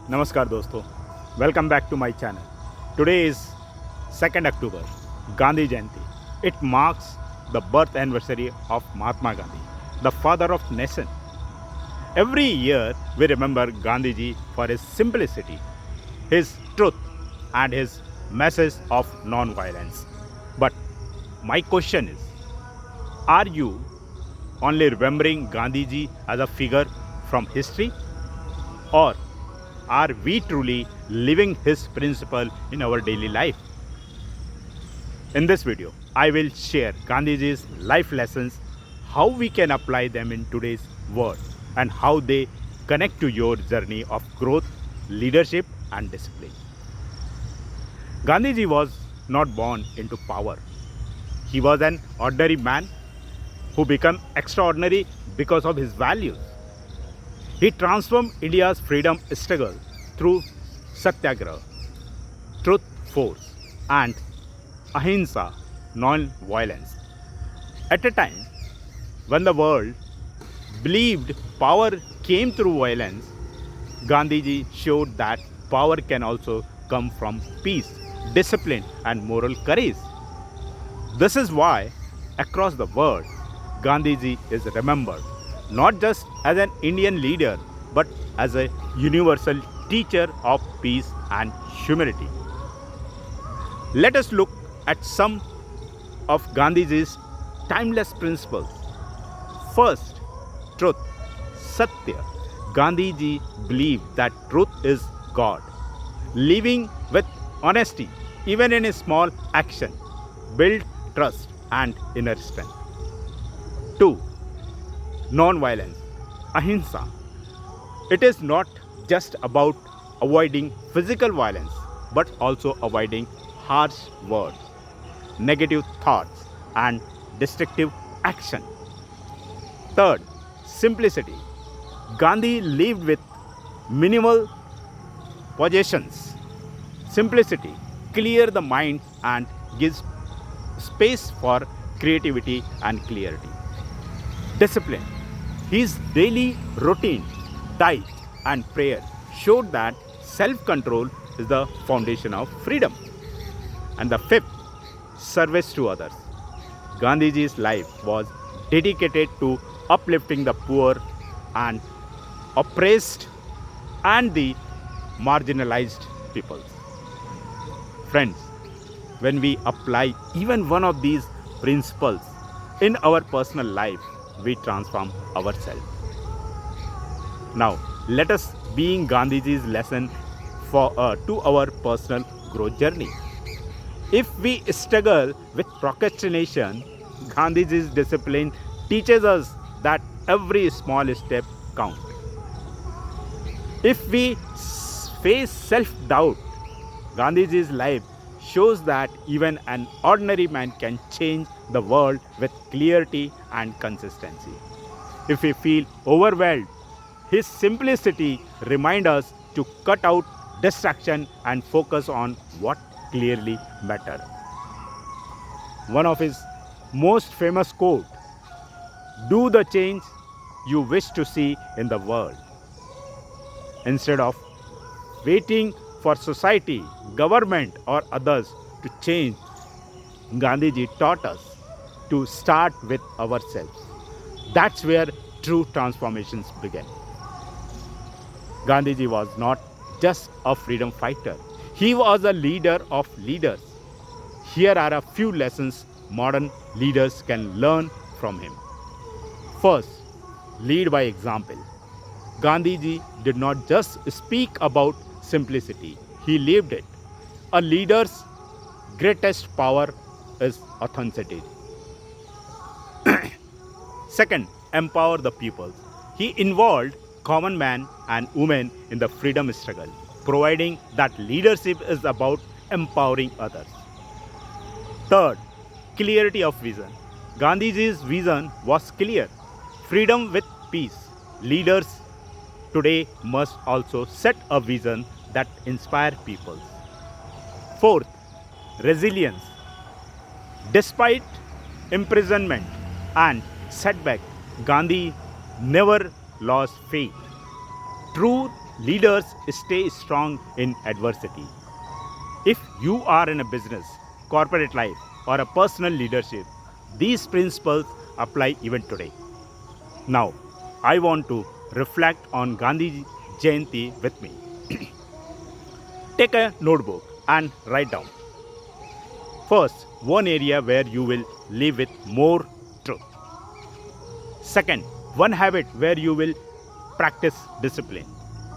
नमस्कार दोस्तों, welcome back to my channel. Today is 2nd October, Gandhi Jayanti. It marks the birth anniversary of Mahatma Gandhi, the father of nation. Every year we remember Gandhiji for his simplicity, his truth, and his message of non-violence. But my question is, are you only remembering Gandhiji as a figure from history, or are we truly living his principle in our daily life? In this video, I will share Gandhiji's life lessons, how we can apply them in today's world, and how they connect to your journey of growth, leadership, and discipline. Gandhiji was not born into power. He was an ordinary man who became extraordinary because of his values. He transformed India's freedom struggle through satyagraha, truth force, and ahimsa, non-violence. At a time when the world believed power came through violence, Gandhiji showed that power can also come from peace, discipline, and moral courage. This is why, across the world, Gandhiji is remembered not just as an Indian leader but as a universal teacher of peace and humility. Let us look at some of Gandhiji's timeless principles. First, truth, Satya. Gandhiji believed that truth is God. Living with honesty, even in a small action, build trust and inner strength. 2. Non-violence, ahimsa. It is not just about avoiding physical violence but also avoiding harsh words, negative thoughts, and destructive action. Third, simplicity. Gandhi lived with minimal possessions. Simplicity clear the mind and gives space for creativity and clarity. Discipline. His daily routine, diet, and prayer showed that self-control is the foundation of freedom. And the fifth, service to others. Gandhiji's life was dedicated to uplifting the poor and oppressed and the marginalized peoples. Friends, when we apply even one of these principles in our personal life, we transform ourselves. Now, let us being Gandhiji's lesson to our personal growth journey. If we struggle with procrastination, Gandhiji's discipline teaches us that every small step counts. If we face self-doubt, Gandhiji's life shows that even an ordinary man can change the world with clarity and consistency. If we feel overwhelmed, his simplicity reminds us to cut out distraction and focus on what clearly matters. One of his most famous quotes, "Do the change you wish to see in the world." Instead of waiting for society, government, or others to change, Gandhiji taught us to start with ourselves. That's where true transformations begin. Gandhiji was not just a freedom fighter, he was a leader of leaders. Here are a few lessons modern leaders can learn from him. First, lead by example. Gandhiji did not just speak about simplicity, he lived it. A leader's greatest power is authenticity. Second, empower the people. He involved common man and women in the freedom struggle, providing that leadership is about empowering others. Third, clarity of vision. Gandhiji's vision was clear: freedom with peace. Leaders today must also set a vision that inspires people. Fourth, resilience. Despite imprisonment and setback, Gandhi never lost faith. True leaders stay strong in adversity. If you are in a business, corporate life, or a personal leadership, these principles apply even today. Now, I want to reflect on Gandhi Jayanti with me. Take a notebook and write down. First, one area where you will live with more truth. Second, one habit where you will practice discipline.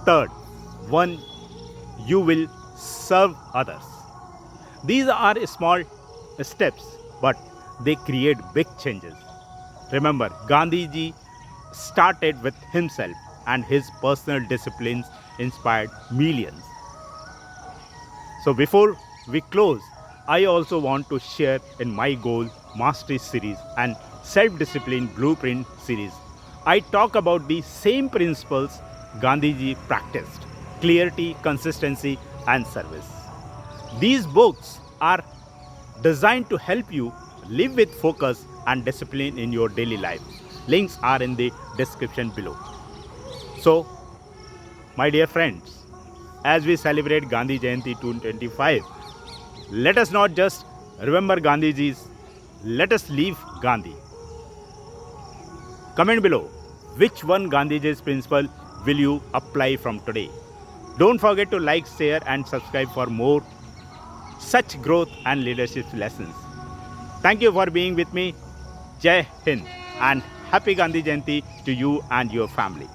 Third, one you will serve others. These are small steps, but they create big changes. Remember, Gandhiji started with himself, and his personal disciplines inspired millions. So before we close, I also want to share in my goal mastery series and self-discipline blueprint series. I talk about the same principles Gandhiji practiced: clarity, consistency, and service. These books are designed to help you live with focus and discipline in your daily life. Links are in the description below. So, my dear friends, as we celebrate Gandhi Jayanti 225, let us not just remember Gandhiji's, let us live Gandhi. Comment below which one Gandhiji's principle will you apply from today. Don't forget to like, share, and subscribe for more such growth and leadership lessons. Thank you for being with me. Jai Hind and happy Gandhi Jayanti to you and your family.